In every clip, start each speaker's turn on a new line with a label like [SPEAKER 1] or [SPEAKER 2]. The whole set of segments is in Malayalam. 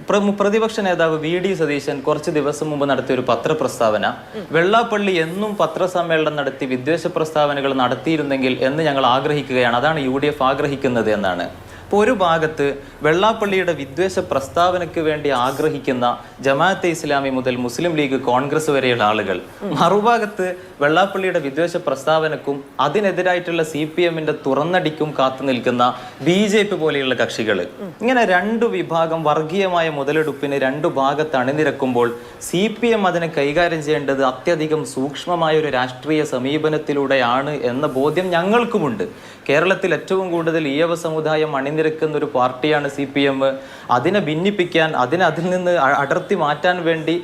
[SPEAKER 1] പ്രതിപക്ഷ നേതാവ് വി.ഡി. സതീശൻ കുറച്ച് ദിവസം മുമ്പ് നടത്തിയ ഒരു പത്രപ്രസ്താവന, വെള്ളാപ്പള്ളി എന്നും പത്രസമ്മേളനം നടത്തി വിദ്വേഷ പ്രസ്താവനകൾ നടത്തിയിരുന്നെങ്കിൽ എന്ന് ഞങ്ങൾ ആഗ്രഹിക്കുകയാണ്, അതാണ് UDF ആഗ്രഹിക്കുന്നത് എന്നാണ്. അപ്പോൾ ഒരു ഭാഗത്ത് വെള്ളാപ്പള്ളിയുടെ വിദ്വേഷ പ്രസ്താവനയ്ക്ക് വേണ്ടി ആഗ്രഹിക്കുന്ന ജമാഅത്തെ ഇസ്ലാമി മുതൽ മുസ്ലിം ലീഗ്, കോൺഗ്രസ് വരെയുള്ള ആളുകൾ, മറുഭാഗത്ത് വെള്ളാപ്പള്ളിയുടെ വിദ്വേഷ പ്രസ്താവനക്കും അതിനെതിരായിട്ടുള്ള CPM-ന്റെ തുറന്നടിക്കും കാത്തു നിൽക്കുന്ന BJP പോലെയുള്ള കക്ഷികൾ, ഇങ്ങനെ രണ്ടു വിഭാഗം വർഗീയമായ മുതലെടുപ്പിന് രണ്ടു ഭാഗത്ത് അണിനിരക്കുമ്പോൾ CPM അതിനെ കൈകാര്യം ചെയ്യേണ്ടത് അത്യധികം സൂക്ഷ്മമായ ഒരു രാഷ്ട്രീയ സമീപനത്തിലൂടെയാണ് എന്ന ബോധ്യം ഞങ്ങൾക്കുമുണ്ട്. കേരളത്തിൽ ഏറ്റവും കൂടുതൽ ഈഴവ സമുദായം അണിനിരക്കുന്ന ഒരു പാർട്ടിയാണ് CPM. അതിനെ ഭിന്നിപ്പിക്കാൻ, അതിൽ നിന്ന് അടർത്തി മാറ്റാൻ വേണ്ടി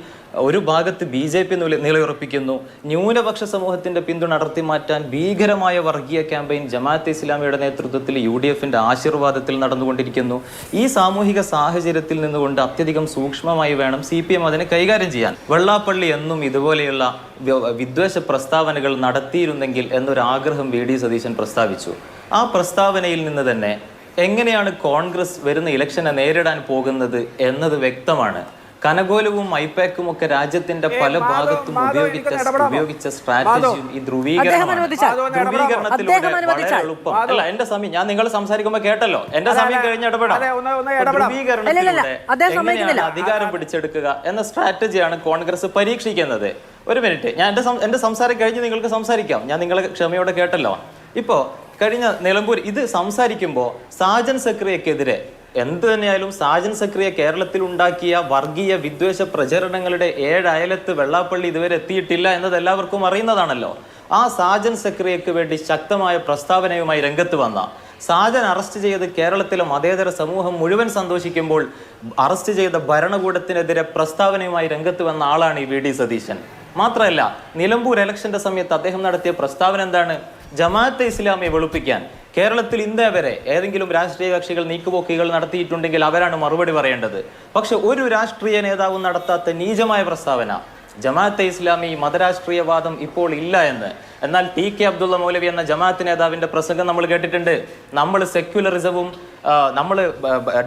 [SPEAKER 1] ഒരു ഭാഗത്ത് BJP നിലയുറപ്പിക്കുന്നു. ന്യൂനപക്ഷ സമൂഹത്തിന്റെ പിന്തുണ അടർത്തി മാറ്റാൻ ഭീകരമായ വർഗീയ ക്യാമ്പയിൻ ജമാഅത്തെ ഇസ്ലാമിയുടെ നേതൃത്വത്തിൽ UDF-ന്റെ ആശീർവാദത്തിൽ നടന്നുകൊണ്ടിരിക്കുന്നു. ഈ സാമൂഹിക സാഹചര്യത്തിൽ നിന്നുകൊണ്ട് അത്യധികം സൂക്ഷ്മമായി വേണം CPM അതിനെ കൈകാര്യം ചെയ്യാൻ. വെള്ളാപ്പള്ളി എന്നും ഇതുപോലെയുള്ള വിദ്വേഷ പ്രസ്താവനകൾ നടത്തിയിരുന്നെങ്കിൽ എന്നൊരാഗ്രഹം വി.ഡി. സതീശൻ പ്രസ്താവിച്ചു. ആ പ്രസ്താവനയിൽ നിന്ന് തന്നെ എങ്ങനെയാണ് കോൺഗ്രസ് വരുന്ന ഇലക്ഷനെ നേരിടാൻ പോകുന്നത് എന്നത് വ്യക്തമാണ്. കനകോലവും ഐപാക്കും ഒക്കെ രാജ്യത്തിന്റെ പല ഭാഗത്തും ഉപയോഗിച്ച സ്ട്രാറ്റജിയും ഈ ധ്രുവീകരണത്തിലൂടെ വളരെ എളുപ്പം അല്ല. എന്റെ സമയം ഞാൻ നിങ്ങൾ സംസാരിക്കുമ്പോൾ കേട്ടല്ലോ, എന്റെ സമയം കഴിഞ്ഞ് ഇടപെടാം. ധ്രുവീകരണത്തിലൂടെ എങ്ങനെയാണ് അധികാരം പിടിച്ചെടുക്കുക എന്ന സ്ട്രാറ്റജിയാണ് കോൺഗ്രസ് പരീക്ഷിക്കുന്നത്. ഒരു മിനിറ്റ്, ഞാൻ എന്റെ സംസാരം കഴിഞ്ഞ് നിങ്ങൾക്ക് സംസാരിക്കാം. ഞാൻ നിങ്ങളെ ക്ഷമയോടെ കേട്ടല്ലോ. ഇപ്പോ കഴിഞ്ഞ നിലമ്പൂർ ഇത് സംസാരിക്കുമ്പോൾ സാജൻ സക്രിയക്കെതിരെ എന്ത് തന്നെയായാലും സാജൻ സക്രിയ കേരളത്തിൽ ഉണ്ടാക്കിയ വർഗീയ വിദ്വേഷ പ്രചരണങ്ങളുടെ 7 അയലത്ത് വെള്ളാപ്പള്ളി ഇതുവരെ എത്തിയിട്ടില്ല എന്നത് എല്ലാവർക്കും അറിയുന്നതാണല്ലോ. ആ സാജൻ സക്രിയക്ക് വേണ്ടി ശക്തമായ പ്രസ്താവനയുമായി രംഗത്ത് വന്ന സാജൻ അറസ്റ്റ് ചെയ്ത് കേരളത്തിലെ മതേതര സമൂഹം മുഴുവൻ സന്തോഷിക്കുമ്പോൾ അറസ്റ്റ് ചെയ്ത ഭരണകൂടത്തിനെതിരെ പ്രസ്താവനയുമായി രംഗത്ത് വന്ന ആളാണ് ഈ വി.ഡി. സതീശൻ. മാത്രമല്ല, നിലമ്പൂർ ഇലക്ഷന്റെ സമയത്ത് അദ്ദേഹം നടത്തിയ പ്രസ്താവന എന്താണ്? ജമാഅത്തെ ഇസ്ലാമിയെ വെളുപ്പിക്കാൻ കേരളത്തിൽ ഇന്നേ വരെ ഏതെങ്കിലും രാഷ്ട്രീയ കക്ഷികൾ നീക്കുപോക്കുകൾ നടത്തിയിട്ടുണ്ടെങ്കിൽ അവരാണ് മറുപടി പറയേണ്ടത്. പക്ഷെ ഒരു രാഷ്ട്രീയ നേതാവും നടത്താത്ത നീചമായ പ്രസ്താവന, ജമാഅത്തെ ഇസ്ലാമി മതരാഷ്ട്രീയവാദം ഇപ്പോൾ ഇല്ല എന്ന്. എന്നാൽ TK അബ്ദുള്ള മൗലവി എന്ന ജമാഅത്ത് നേതാവിന്റെ പ്രസംഗം നമ്മൾ കേട്ടിട്ടുണ്ട്. നമ്മൾ സെക്യുലറിസവും നമ്മൾ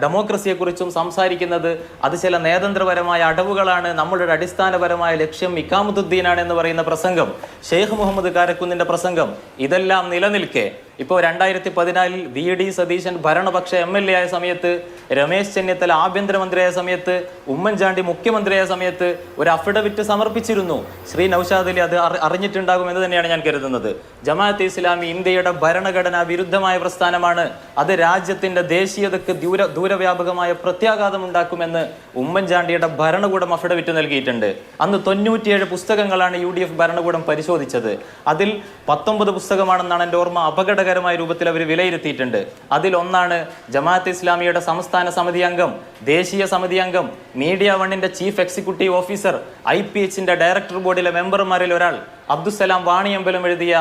[SPEAKER 1] ഡെമോക്രസിയെ കുറിച്ചും സംസാരിക്കുന്നത് അത് ചില നയതന്ത്രപരമായ അടവുകളാണ്, നമ്മളുടെ അടിസ്ഥാനപരമായ ലക്ഷ്യം ഇഖാമത്തുദ്ദീനാണ് എന്ന് പറയുന്ന പ്രസംഗം, ഷെയ്ഖ് മുഹമ്മദ് കാരക്കുന്നിന്റെ പ്രസംഗം, ഇതെല്ലാം നിലനിൽക്കെ ഇപ്പോൾ 2014 വി.ഡി. സതീശൻ ഭരണപക്ഷ MLA ആയ സമയത്ത്, രമേശ് ചെന്നിത്തല ആഭ്യന്തരമന്ത്രിയായ സമയത്ത്, ഉമ്മൻചാണ്ടി മുഖ്യമന്ത്രിയായ സമയത്ത് ഒരു അഫിഡവിറ്റ് സമർപ്പിച്ചിരുന്നു. ശ്രീ നൌഷാദ് അലി അത് അറിഞ്ഞിട്ടുണ്ടാകും എന്ന് തന്നെയാണ് ഞാൻ കരുതുന്നത്. ജമാഅത്തെ ഇസ്ലാമി ഇന്ത്യയുടെ ഭരണഘടനാ വിരുദ്ധമായ പ്രസ്ഥാനമാണ്, അത് രാജ്യത്തിന്റെ ദേശീയതയ്ക്ക് ദൂരവ്യാപകമായ പ്രത്യാഘാതം ഉണ്ടാക്കുമെന്ന് ഉമ്മൻചാണ്ടിയുടെ ഭരണകൂടം അഫിഡവിറ്റ് നൽകിയിട്ടുണ്ട്. അന്ന് 97 പുസ്തകങ്ങളാണ് UDF ഭരണകൂടം പരിശോധിച്ചത്. അതിൽ 19 പുസ്തകമാണെന്നാണ് എൻ്റെ ഓർമ്മ. അപകടകരമായ രൂപത്തിൽ അവർ വിലയിരുത്തിയിട്ടുണ്ട്. അതിലൊന്നാണ് ജമാഅത്തെ ഇസ്ലാമിയുടെ സംസ്ഥാന സമിതി അംഗം, ദേശീയ സമിതി അംഗം, മീഡിയ വണ്ണിന്റെ ചീഫ് എക്സിക്യൂട്ടീവ് ഓഫീസർ, IPH-ന്റെ ഡയറക്ടർ ബോർഡിലെ മെമ്പർമാരിൽ ഒരാൾ അബ്ദുസലാം വാണിയമ്പലം എഴുതിയ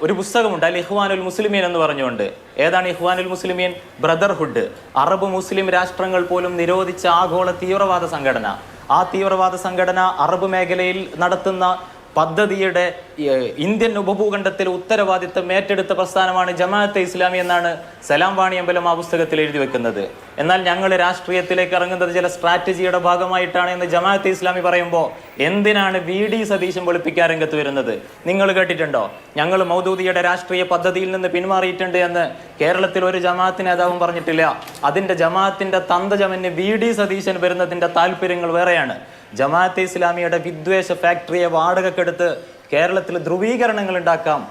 [SPEAKER 1] ഒരു പുസ്തകമുണ്ട്, അൽ ഇഖ്വാനുൽ മുസ്ലിമീൻ എന്ന് പറഞ്ഞുകൊണ്ട്. ഏതാണ് ഇഖ്വാനുൽ മുസ്ലിമീൻ? ബ്രദർഹുഡ്. അറബ് മുസ്ലിം രാഷ്ട്രങ്ങൾ പോലും നിരോധിച്ച ആഗോള തീവ്രവാദ സംഘടന. ആ തീവ്രവാദ സംഘടന അറബ് മേഖലയിൽ നടത്തുന്ന പദ്ധതിയുടെ ഇന്ത്യൻ ഉപഭൂഖണ്ഡത്തിൽ ഉത്തരവാദിത്തം ഏറ്റെടുത്ത പ്രസ്ഥാനമാണ് ജമാഅത്തെ ഇസ്ലാമി എന്നാണ് സലാം വാണിയമ്പലം ആ പുസ്തകത്തിൽ എഴുതി വെക്കുന്നത്. എന്നാൽ ഞങ്ങൾ രാഷ്ട്രീയത്തിലേക്ക് ഇറങ്ങുന്നത് ചില സ്ട്രാറ്റജിയുടെ ഭാഗമായിട്ടാണ് എന്ന് ജമാഅത്തെ ഇസ്ലാമി പറയുമ്പോൾ എന്തിനാണ് വി.ഡി. സതീശൻ വെളുപ്പിക്കാൻ രംഗത്ത് വരുന്നത്? നിങ്ങൾ കേട്ടിട്ടുണ്ടോ? ഞങ്ങൾ മൗദൂദിയുടെ രാഷ്ട്രീയ പദ്ധതിയിൽ നിന്ന് പിന്മാറിയിട്ടുണ്ട് എന്ന് കേരളത്തിൽ ഒരു ജമാഅത്ത് നേതാവും പറഞ്ഞിട്ടില്ല. അതിന്റെ ജമാഅത്തിന്റെ തന്തജമന് വി.ഡി. സതീശൻ വരുന്നതിന്റെ താല്പര്യങ്ങൾ വേറെയാണ്. ജമാഅത്തെ ഇസ്ലാമിയുടെ വിദ്വേഷ ഫാക്ടറിയെ വാടകക്കെടുത്ത് കേരളത്തിൽ ധ്രുവീകരണങ്ങൾ ഉണ്ടാക്കാം,